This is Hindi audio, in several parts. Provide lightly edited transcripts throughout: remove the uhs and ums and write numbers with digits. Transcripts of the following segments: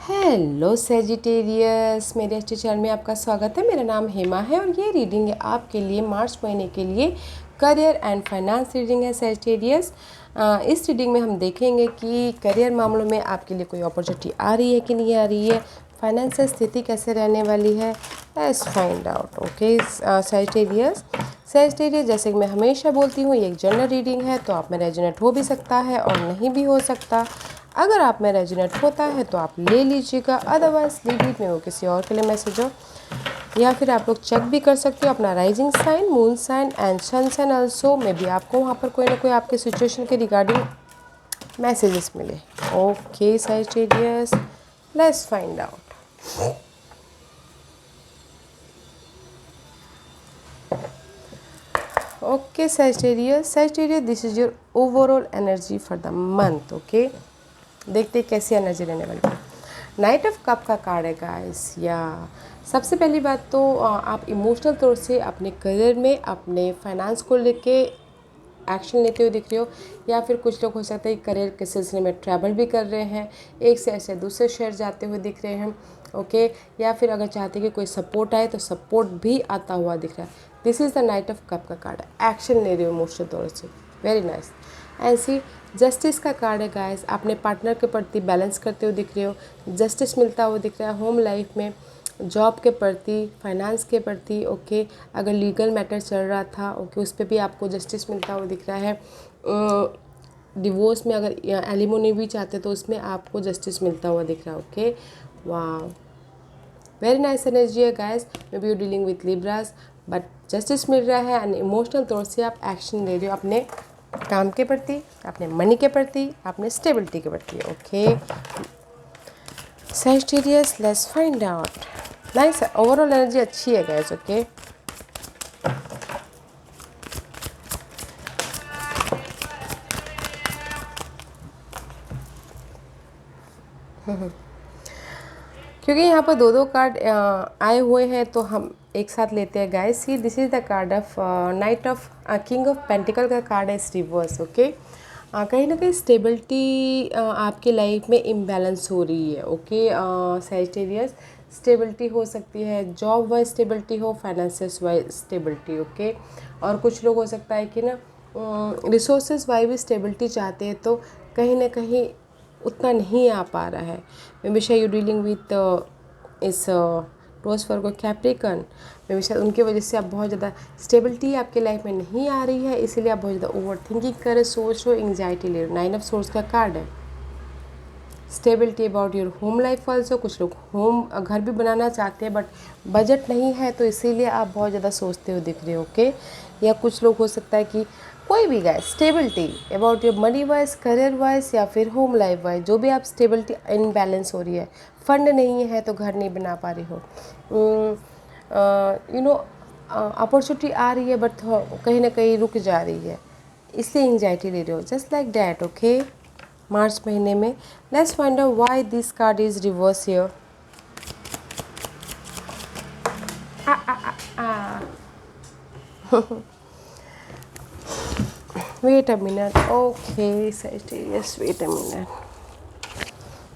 हेलो सेजिटेरियस, मेरे अच्छे चैनल में आपका स्वागत है। मेरा नाम हेमा है और ये रीडिंग है आपके लिए मार्च महीने के लिए करियर एंड फाइनेंस रीडिंग है सेजिटेरियस। इस रीडिंग में हम देखेंगे कि करियर मामलों में आपके लिए कोई अपॉर्चुनिटी आ रही है कि नहीं आ रही है, फाइनेंशियल स्थिति कैसे रहने वाली है। Let's find out. Okay Sagittarius, जैसे कि मैं हमेशा बोलती हूँ, ये एक जनरल रीडिंग है, तो आप में रेजोनेट हो भी सकता है और नहीं भी हो सकता। अगर आप में रेजोनेट होता है तो आप ले लीजिएगा, अदरवाइज लीव इट में, वो किसी और के लिए मैसेज हो। या फिर आप लोग चेक भी कर सकते हो अपना rising sign, moon sign and sun sign also. May be आपको वहाँ पर कोई ना कोई आपके सिचुएशन के रिगार्डिंग मैसेजेस मिले। Okay Sagittarius, let's find out. Okay Sagittarius, this is your overall energy for the month. Okay, देखते हैं कैसी एनर्जी रहने वाली है। नाइट ऑफ कप का कार्ड है गाइस। या सबसे पहली बात तो आप इमोशनल तौर से अपने करियर में अपने फाइनेंस को लेके एक्शन लेते हुए दिख रहे हो, या फिर कुछ लोग हो सकता है करियर के सिलसिले में ट्रैवल भी कर रहे हैं, एक शहर से दूसरे शहर जाते हुए दिख रहे हैं। ओके, या फिर अगर चाहते हैं कि कोई सपोर्ट आए तो सपोर्ट भी आता हुआ दिख रहा है। This is the night of cup का कार्ड है। एक्शन ले रहे हो इमोशनल तौर से, वेरी नाइस। ऐसी जस्टिस का कार्ड है गाइस, अपने पार्टनर के प्रति बैलेंस करते हुए दिख रहे हो, जस्टिस मिलता हुआ दिख रहा है होम लाइफ में, जॉब के प्रति, फाइनेंस के प्रति। ओके, अगर लीगल मैटर चल रहा था, ओके, उस पर भी आपको जस्टिस मिलता हुआ दिख रहा है। डिवोर्स में अगर एलिमोनी भी चाहते तो उसमें आपको जस्टिस मिलता हुआ दिख रहा है। ओके, वाह, वेरी नाइस एनर्जी है guys. Maybe you dealing with Libras, but justice मिल रहा है एंड इमोशनल तौर से आप एक्शन ले रहे हो अपने काम के प्रति, अपने मनी के प्रति, अपने स्टेबिलिटी के प्रति। Okay Sagittarius, let's find out. Nice, overall energy अच्छी है गाइस। ओके, क्योंकि यहाँ पर दो कार्ड आए हुए हैं तो हम एक साथ लेते हैं guys. See, this is the card of knight of king of pentacle का कार्ड है, इस रिवर्स। ओके, कहीं ना कहीं स्टेबिलिटी आपकी लाइफ में इम्बैलेंस हो रही है। ओके सैजिटेरियस, स्टेबिलिटी हो सकती है, जॉब वाइज स्टेबिलिटी हो, फाइनेंसियस वाइज स्टेबिलिटी। ओके, और कुछ लोग हो सकता है कि ना रिसोर्सेज वाइज भी स्टेबिलिटी चाहते हैं, तो कहीं ना कहीं उतना नहीं आ पा रहा है। मे बी शायद यू डीलिंग विथ इस Taurus Virgo Capricorn, may be शायद उनकी वजह से आप बहुत ज़्यादा स्टेबिलिटी आपके लाइफ में नहीं आ रही है, इसीलिए आप बहुत ज़्यादा ओवर थिंकिंग कर रहे, सोच रहे हो, एंग्जाइटी ले रहे हो। 9 ऑफ सोर्स का कार्ड है। Stability about your home life also, कुछ लोग होम घर भी बनाना चाहते हैं बट बजट नहीं है, तो इसीलिए आप बहुत ज़्यादा सोचते हुए दिख रहे हो। ओके, या कुछ लोग हो सकता है कि कोई भी गाय stability about your money wise, career wise, या फिर होम लाइफ वाइज, जो भी आप स्टेबिलिटी इनबैलेंस हो रही है, फंड नहीं है तो घर नहीं बना पा रही हो, यू नो अपॉर्चुनिटी आ रही है बट कहीं ना कहीं रुक जा रही है, इसलिए एंग्जाइटी ले रहे हो, just like that. Okay, March महीने में let's find out why this card is reverse here. Wait a minute. Okay Sagittarius, wait a minute.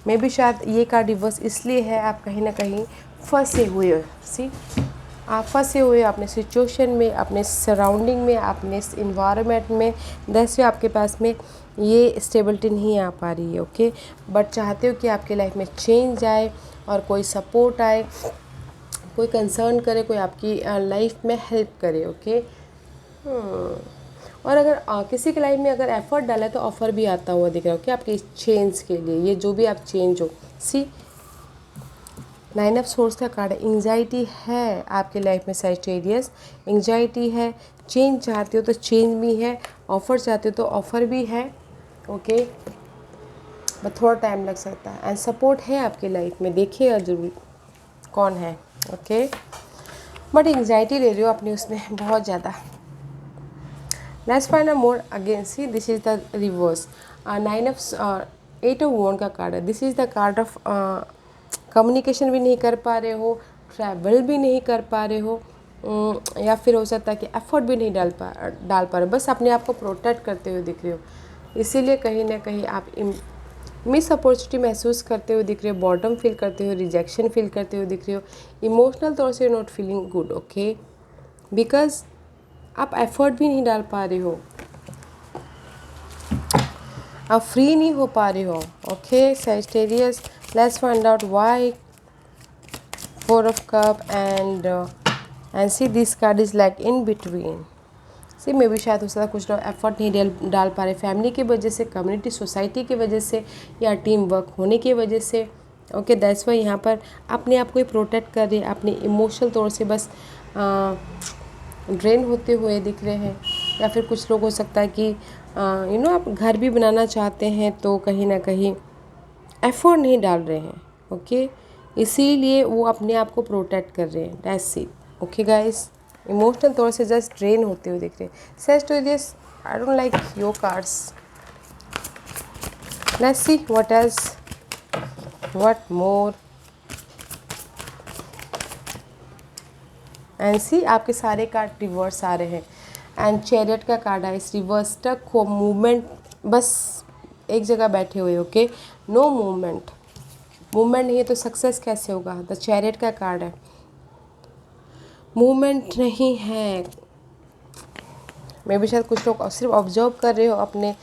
May be शायद ये कार्ड रिवर्स इसलिए है, आप कहीं ना कहीं फंसे हुए हो। सी, आप फंसे हुए हो अपने सिचुएशन में, अपने सराउंडिंग में, अपने इन्वायरमेंट में, जैसे आपके पास में ये स्टेबिलिटी नहीं आ पा रही है। ओके, बट चाहते हो कि आपके लाइफ में चेंज आए और कोई सपोर्ट आए, कोई कंसर्न करे, कोई आपकी लाइफ में हेल्प करे। ओके, और अगर किसी की लाइफ में अगर एफर्ट डाला है तो ऑफर भी आता हुआ दिख रहा हो कि आपके चेंज के लिए, ये जो भी आप चेंज हो। सी, 9 ऑफ सोर्स का कार्ड है। एंग्जाइटी है आपके लाइफ में सैजिटेरियस, एंग्जाइटी है, चेंज चाहते हो तो चेंज भी है, ऑफर चाहते हो तो ऑफर भी है। ओके, बट थोड़ा टाइम लग सकता है, एंड सपोर्ट है आपकी लाइफ में, देखिएगा जरूर कौन है। ओके, बट एंग्जाइटी ले रहे हो अपनी उसमें बहुत ज़्यादा। Let's find a more again. See, this is the reverse 9 of 8 of wand का कार्ड है। This is the card of communication भी नहीं कर पा रहे हो, ट्रैवल भी नहीं कर पा रहे हो, या फिर हो सकता है कि एफर्ट भी नहीं डाल पा रहे हो, बस अपने आप को प्रोटेक्ट करते हुए दिख रहे हो, इसीलिए कहीं ना कहीं आप मिस अपॉर्चुनिटी महसूस करते हुए दिख रहे हो, बॉटम फील करते हो, रिजेक्शन फील करते हुए दिख रहे हो, इमोशनल तौर से not feeling good, okay, because आप एफर्ट भी नहीं डाल पा रहे हो, आप फ्री नहीं हो पा रहे हो, okay Sagittarius. Let's find out why 4 of cup and see this card is like in between। सी मे भी शायद हो सकता है कुछ लोग एफर्ट नहीं डाल पा रहे, फैमिली की वजह से, कम्युनिटी सोसाइटी की वजह से, या टीम वर्क होने की वजह से, ओके दैट्स वाई यहाँ पर अपने आप को ही प्रोटेक्ट कर रहे हैं, अपने इमोशनल तौर से बस ड्रेन होते हुए दिख रहे हैं। या फिर कुछ लोग हो सकता है कि आप घर भी बनाना चाहते हैं तो कहीं ना कहीं एफर्ट नहीं डाल रहे हैं, ओके इसीलिए वो अपने आप को प्रोटेक्ट कर रहे हैं, that's it, okay guys. Emotional तौर से जस्ट ड्रेन होते हुए दिख रहे हैं। Sagittarius, I don't like your cards. Let's see what else, what more, and see आपके सारे कार्ड रिवर्स आ रहे हैं। एंड चैरियट का कार्ड है, इस रिवर्स स्टक हो, मूवमेंट, बस एक जगह बैठे हुए, ओके नो मूवमेंट, मूवमेंट नहीं है तो सक्सेस कैसे होगा। द चैरियट का कार्ड है, मूवमेंट नहीं है। मे भी शायद कुछ लोग सिर्फ ऑब्जर्व कर रहे हो अपने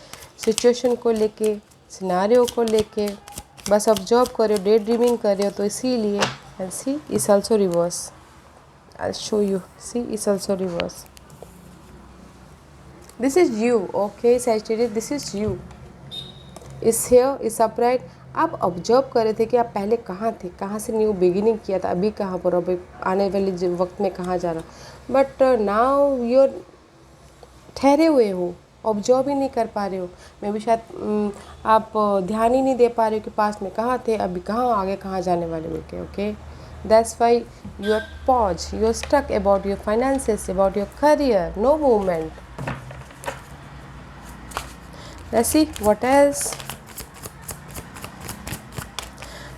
सिचुएशन को लेके, सिनारियो को लेके, बस ऑब्जर्व कर रहे हो, डे ड्रीमिंग कर रहे हो, तो इसीलिए। And see is also reverse, I show you, see is also reverse, this is you, okay Sagittarius, this is you, is here, is upright. आप ऑब्जर्व कर रहे थे कि आप पहले कहाँ थे, कहाँ से न्यू बिगिनिंग किया था, अभी कहाँ पर, अभी आने वाले वक्त में कहाँ जा रहा, बट नाउ यूर ठहरे हुए हो, ऑब्जर्व ही नहीं कर पा रहे हो। मे भी शायद आप ध्यान ही नहीं दे पा रहे हो कि पास्ट में कहाँ थे, अभी कहाँ, आगे कहाँ जाने वाले हो के, okay that's why you are pause, you are stuck about your finances, about your career, no movement. Let's see what else.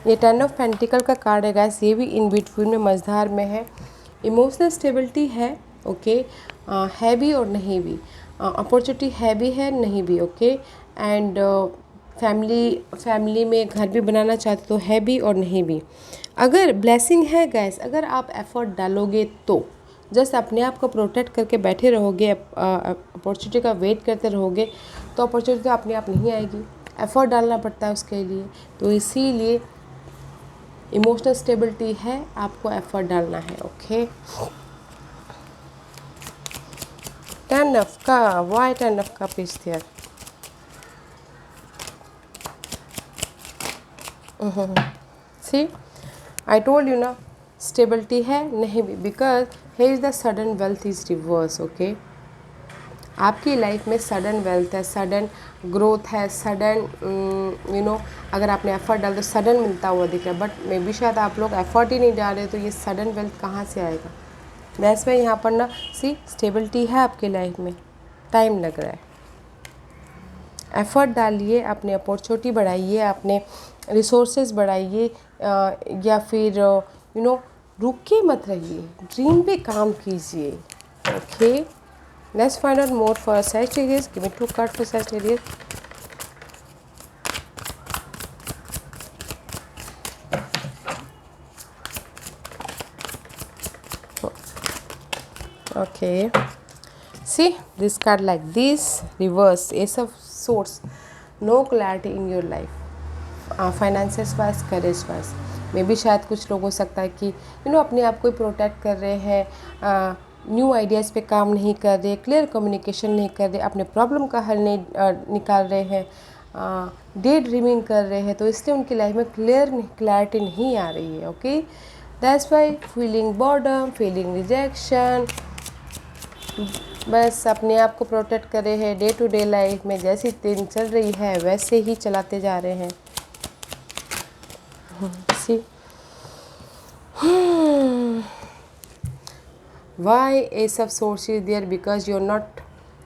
ये 10 ऑफ पेंटिकल का कार्ड है गाइस, ये भी इन बिटवीन में मझधार में है। इमोशनल स्टेबिलिटी है, ओके है भी और नहीं भी, अपॉर्चुनिटी है भी है नहीं भी, ओके एंड फैमिली में घर भी बनाना चाहते तो है भी और नहीं भी। अगर ब्लेसिंग है गाइस, अगर आप एफर्ट डालोगे तो, जस्ट अपने आप को प्रोटेक्ट करके बैठे रहोगे, अपॉर्चुनिटी का वेट करते रहोगे, तो अपॉर्चुनिटी तो अपने आप नहीं आएगी, एफर्ट डालना पड़ता है उसके लिए। तो इसीलिए इमोशनल स्टेबिलिटी है, आपको एफर्ट डालना है, okay 10 of cup, why 10 of cup is there? See, I told you ना, स्टेबिलिटी है नहीं भी, because here is the sudden wealth is reverse, okay? आपकी लाइफ में सडन वेल्थ है, सडन ग्रोथ है, सडन अगर आपने एफर्ट डाल तो सडन मिलता हुआ दिख रहा है, बट मे बी शायद आप लोग एफर्ट ही नहीं डाल रहे, तो ये सडन वेल्थ कहाँ से आएगा। दैट्स वाई यहाँ पर ना, सी स्टेबिलिटी है आपकी लाइफ में, टाइम लग रहा है, एफर्ट डालिए, अपने अपॉर्चुनिटी बढ़ाइए, अपने रिसोर्सेज बढ़ाइए, या फिर रुक के मत रहिए, ड्रीम पे काम कीजिए, okay. Let's find out more for Sagittarius. Give me 2 cards for Sagittarius. Okay. See this card like this, reverse, Ace of Swords. No clarity in your life. Finances wise, courage wise. मे भी शायद कुछ लोग हो सकता है कि अपने आप को प्रोटेक्ट कर रहे हैं, न्यू आइडियाज़ पे काम नहीं कर रहे, क्लियर कम्युनिकेशन नहीं कर रहे, अपने प्रॉब्लम का हल नहीं निकाल रहे हैं, डे ड्रीमिंग कर रहे हैं, तो इसलिए उनकी लाइफ में क्लैरिटी नहीं आ रही है, okay that's Y feeling boredom, feeling rejection, बस अपने आप को प्रोटेक्ट कर रहे हैं, डे टू डे लाइफ में जैसी दिन चल रही है वैसे ही चलाते जा रहे हैं। सी Why Ace of Swords is there? Because you're not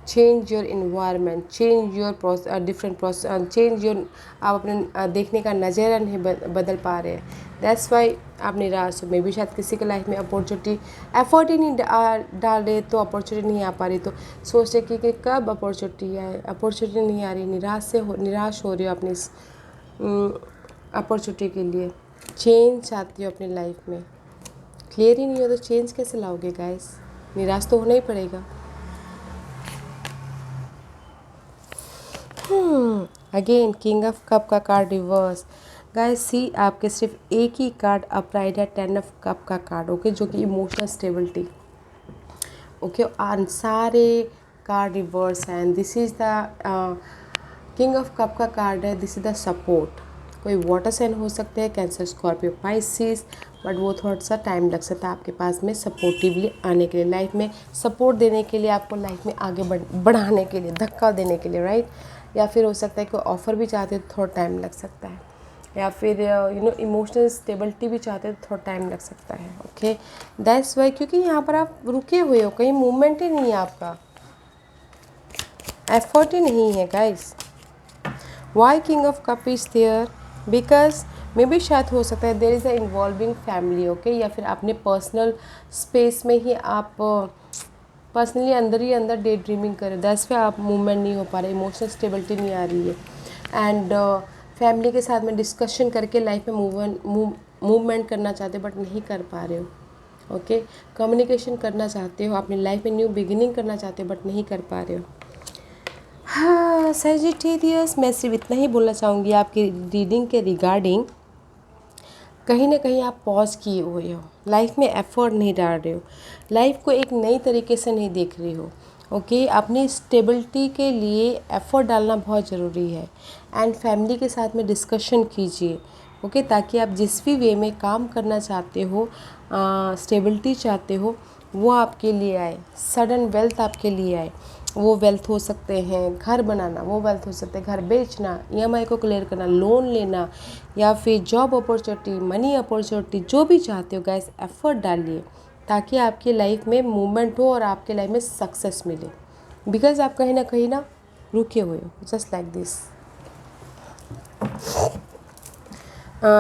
change your environment, change your different process, change your, आप अपने देखने का नज़रिया नहीं बदल पा रहे हैं, दैट्स वाई आप निराश हो। मे भी शायद किसी के लाइफ में अपॉर्चुनिटी एफर्ट ही नहीं डाल रहे, तो अपॉर्चुनिटी नहीं आ पा रही, तो सोच रहे कि कब अपॉर्चुनिटी आए, अपॉर्चुनिटी नहीं आ रही, निराश हो रही हो अपनी अपॉर्चुनिटी के लिए। चेंज चाहते हो अपनी लाइफ में, क्लियर ही नहीं हो तो चेंज कैसे लाओगे गाइस, निराश तो होना ही पड़ेगा। अगेन किंग ऑफ कप का कार्ड रिवर्स। गाइस सी आपके सिर्फ एक ही कार्ड अपराइट है, 10 ऑफ कप का कार्ड, ओके, जो कि इमोशनल स्टेबिलिटी, ओके, और सारे कार्ड रिवर्स हैं। And this is the king of cup का कार्ड है, दिस इज़ द सपोर्ट। कोई वाटर साइन हो सकते हैं, कैंसर, स्कॉर्पियो, पाइसिस, बट वो थोड़ा सा टाइम लग सकता है आपके पास में सपोर्टिवली आने के लिए, लाइफ में सपोर्ट देने के लिए, आपको लाइफ में आगे बढ़ाने के लिए, धक्का देने के लिए, राइट। या फिर हो सकता है कि ऑफ़र भी चाहते हो तो थोड़ा टाइम लग सकता है, या फिर इमोशनल स्टेबिलिटी भी चाहते हो तो थोड़ा टाइम लग सकता है, ओके। दैट्स वाई, क्योंकि यहाँ पर आप रुके हुए हो, कहीं मूवमेंट ही नहीं है आपका, एफर्ट ही नहीं है guys. Why king of cup is there, because may be शायद हो सकता है there is a involving family, okay, या फिर अपने पर्सनल स्पेस में ही आप पर्सनली अंदर ही अंदर डे ड्रीमिंग करें, दैट्स पे आप मूवमेंट नहीं हो पा रहे, इमोशनल स्टेबिलिटी नहीं आ रही है। एंड फैमिली के साथ में डिस्कशन करके लाइफ में मूवमेंट करना चाहते हो बट नहीं कर पा रहे हो, ओके। कम्युनिकेशन करना चाहते हो, अपनी लाइफ में न्यू बिगिनिंग करना चाहते हो बट नहीं कर पा रहे हो। हाँ सजिटेरियस, मैं सिर्फ इतना ही बोलना चाहूँगी आपकी रीडिंग के रिगार्डिंग, कहीं ना कहीं आप पॉज किए हुए हो, लाइफ में एफर्ट नहीं डाल रहे हो, लाइफ को एक नई तरीके से नहीं देख रहे हो, ओके। अपनी स्टेबिलिटी के लिए एफर्ट डालना बहुत ज़रूरी है। एंड फैमिली के साथ में डिस्कशन कीजिए, ओके, ताकि आप जिस भी वे में काम करना चाहते हो, स्टेबिलिटी चाहते हो, वो आपके लिए आए, सडन वेल्थ आपके लिए आए। वो वेल्थ हो सकते हैं घर बनाना, वो वेल्थ हो सकते हैं घर बेचना, ईएमआई को क्लियर करना, लोन लेना, या फिर जॉब अपॉर्चुनिटी, मनी अपॉर्चुनिटी, जो भी चाहते हो गाइस, एफर्ट डालिए ताकि आपकी लाइफ में मूवमेंट हो और आपके लाइफ में सक्सेस मिले, बिकॉज आप कहीं ना रुके हुए हो, just like this.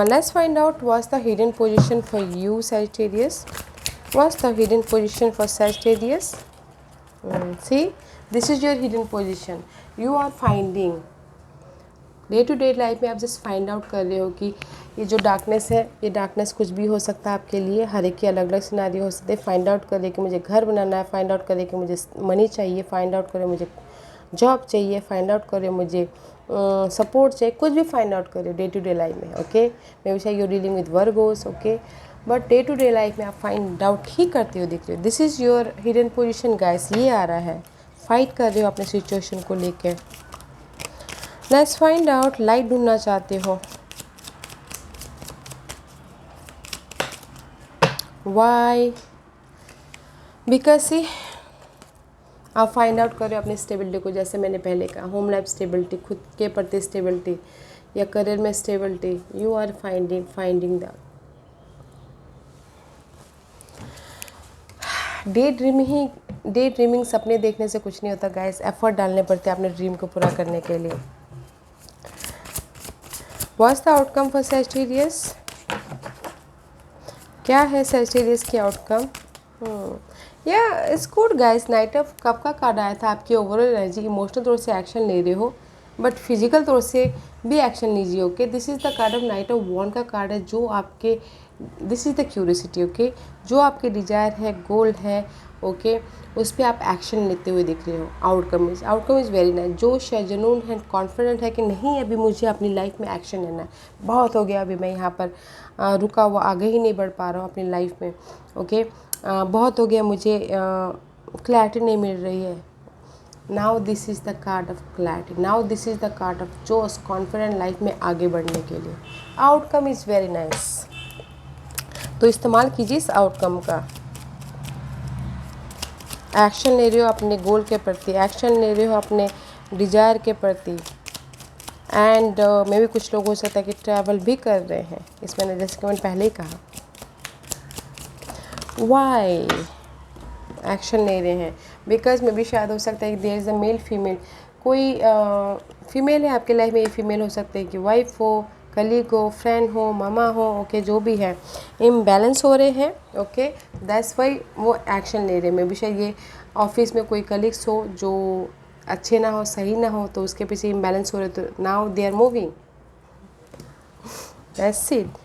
Let's find out what's the hidden position for you, Sagittarius. What's the hidden position for Sagittarius? See, this is your hidden position. You are finding day to day life में, आप जस्ट फाइंड आउट कर रहे हो कि ये जो डार्कनेस है, ये डार्कनेस कुछ भी हो सकता है आपके लिए, हर एक के अलग अलग सिनारियो हो सकते हैं। फाइंड आउट कर रहे कि मुझे घर बनाना है, फाइंड आउट कर रहे कि मुझे मनी चाहिए, फाइंड आउट करें मुझे जॉब चाहिए, फाइंड आउट करें मुझे सपोर्ट चाहिए, कुछ भी फाइंड आउट करें डे टू डे लाइफ में, ओके। मे बी शायद you dealing with Virgos, okay, but day to day life में आप फाइंड आउट ही करते हो, दिख रहे हो। This is your hidden position guys, ये आ रहा है, फाइट कर रहे हो अपने सिचुएशन को लेकर। लेट्स फाइंड आउट, लाइट ढूंढना चाहते हो, वाई, बिकॉज सी आप फाइंड आउट करो अपनी स्टेबिलिटी को, जैसे मैंने पहले कहा, होम लाइफ स्टेबिलिटी, खुद के प्रति स्टेबिलिटी या करियर में stability, you are finding the day dreaming सपने देखने से कुछ नहीं होता गाइस, एफर्ट डालने पड़ते हैं अपने ड्रीम को पूरा करने के लिए। What's the outcome for Sagittarius, क्या है सैजिटेरियस की आउटकम? या it's good guys, night of cup का कार्ड आया था, आपकी ओवरऑल एनर्जी, इमोशनल तौर से एक्शन ले रहे हो बट फिजिकल तौर से भी एक्शन लीजिए, okay. This is the card of knight of wand का कार्ड है, जो आपके, this is the curiosity, okay, जो आपके डिजायर है, गोल है, ओके, उस पर आप एक्शन लेते हुए दिख रहे हो। आउटकम इज़ वेरी नाइस, जोश है, जुनून है, कॉन्फिडेंट है कि नहीं अभी मुझे अपनी लाइफ में एक्शन लेना है, बहुत हो गया अभी मैं यहाँ पर रुका हुआ, आगे ही नहीं बढ़ पा रहा हूँ अपनी लाइफ में, ओके, बहुत हो गया, मुझे क्लैरिटी नहीं मिल रही है। Now this is the card of clarity, now this is the card of जोश, कॉन्फिडेंट लाइफ में आगे बढ़ने के लिए। आउटकम इज़ वेरी नाइस, तो इस्तेमाल कीजिए इस आउटकम का। एक्शन ले रहे हो अपने गोल के प्रति, एक्शन ले रहे हो अपने डिजायर के प्रति, एंड मे भी कुछ लोग हो सकता है कि ट्रैवल भी कर रहे हैं, इस मैंने जैसे कि मैंने पहले ही कहा। वाई एक्शन ले रहे हैं, बिकॉज मे भी शायद हो सकता है कि there is a male female, कोई फीमेल है आपके लाइफ में, ये फीमेल हो सकते हैं कि वाइफ हो, कलीग हो, फ्रेंड हो, मामा हो, ओके, जो भी है, इम्बैलेंस हो रहे हैं, ओके, दैट्स वाई वो एक्शन ले रहे हैं। मे भी शायद ये ऑफिस में कोई कलीग्स हो जो अच्छे ना हो, सही ना हो, तो उसके पीछे इम्बैलेंस हो रहे, तो now they are moving, that's it.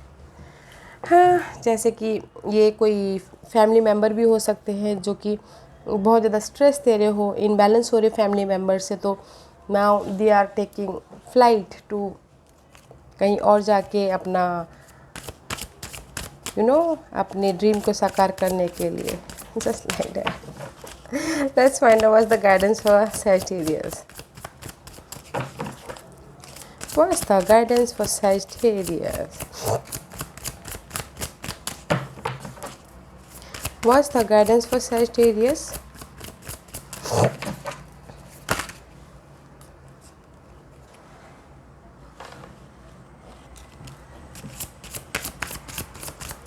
हाँ, जैसे कि ये कोई फैमिली मेम्बर भी हो सकते हैं जो कि बहुत ज़्यादा स्ट्रेस दे रहे हो, इनबैलेंस हो रहे फैमिली मेम्बर से, तो now they are taking flight to कहीं और जाके अपना अपने ड्रीम को साकार करने के लिए, just like that. Let's find out what's the guidance for Sagittarius. What's the guidance for Sagittarius? What's the guidance for Sagittarius?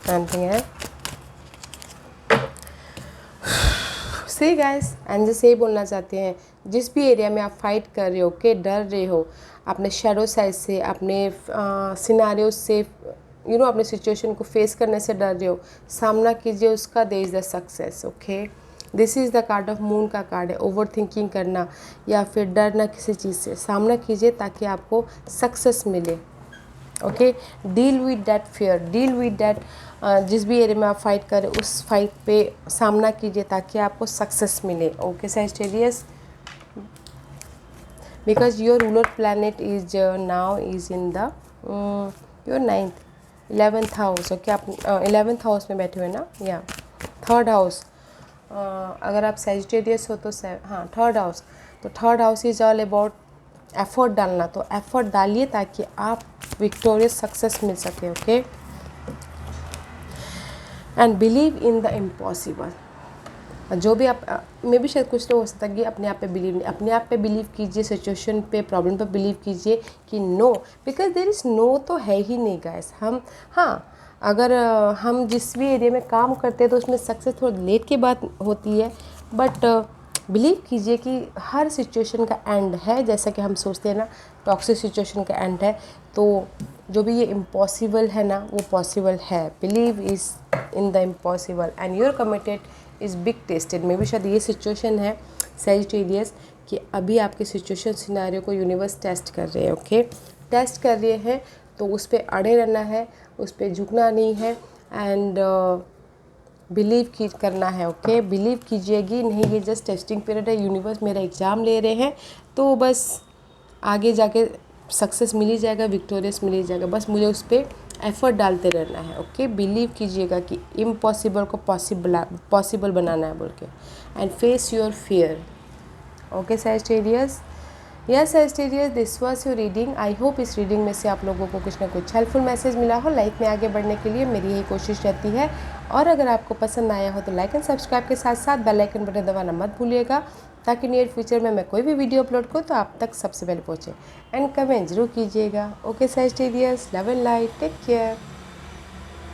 Anything else? See guys, and जैसे यही बोलना चाहते हैं, जिस भी एरिया में आप फाइट कर रहे हो, के डर रहे हो अपने शेडो साइड से, अपने सिनारियो से, अपने सिचुएशन को फेस करने से डर रहे हो, सामना कीजिए उसका, there is the success. Okay, this is the card of moon का कार्ड है। ओवर थिंकिंग करना या फिर डरना किसी चीज़ से, सामना कीजिए ताकि आपको सक्सेस मिले। Okay, deal with that fear, deal with that, जिस भी एरिया में आप फाइट करें उस फाइट पे सामना कीजिए ताकि आपको सक्सेस मिले। Okay Sagittarius, because your ruler planet is now is in the your 9th 11th house. Okay, आप 11th हाउस में बैठे हुए ना, या 3rd हाउस। अगर आप Sagittarius हो तो हाँ 3rd हाउस, तो 3rd house is all about effort डालना, तो एफर्ट डालिए ताकि आप विक्टोरियस सक्सेस मिल सके। Okay, and believe in the impossible. जो भी आप मे भी शायद कुछ लोग हो सकता है कि अपने आप पे बिलीव नहीं, अपने आप पे बिलीव कीजिए, सिचुएशन पे, प्रॉब्लम पे बिलीव कीजिए कि no, because there is no तो है ही नहीं गाइस। हम हाँ, अगर हम जिस भी एरिया में काम करते हैं तो उसमें सक्सेस थोड़ा लेट के बाद होती है, बट बिलीव कीजिए कि हर सिचुएशन का एंड है। जैसा कि हम सोचते हैं ना, टॉक्सिक सिचुएशन का एंड है, तो जो भी ये इम्पॉसिबल है ना वो पॉसिबल है। Believe is in the impossible and your committed is big tested. मे भी शायद ये सिचुएशन है Sagittarius कि अभी आपके सिचुएशन सिनारियो को यूनिवर्स टेस्ट कर रहे हैं। ओके, टेस्ट कर रहे हैं तो उस पर अड़े रहना है, उस पर झुकना नहीं है, एंड बिलीव करना है। ओके, बिलीव कीजिएगी नहीं, ये जस्ट टेस्टिंग पीरियड है, यूनिवर्स मेरा एग्ज़ाम ले रहे हैं, तो बस आगे जाके सक्सेस मिल ही जाएगा, विक्टोरियस मिल ही जाएगा, बस मुझे उस पर एफर्ट डालते रहना है। ओके, बिलीव कीजिएगा कि इम्पॉसिबल को पॉसिबल बनाना है बोल के, and face your fear. Okay Sagittarius, yes Sagittarius, this was your reading. I hope इस रीडिंग में से आप लोगों को कुछ ना कुछ हेल्पफुल मैसेज मिला हो। लाइफ में आगे बढ़ने के लिए मेरी यही कोशिश रहती है, और अगर आपको पसंद आया हो तो लाइक एंड सब्सक्राइब के साथ साथ बेल आइकन बटन दबाना मत भूलिएगा, ताकि नियर फ्यूचर में मैं कोई भी वीडियो अपलोड करूँ तो आप तक सबसे पहले पहुँचे। एंड कमेंट जरूर कीजिएगा। Okay Sagittarius, love and light, take care.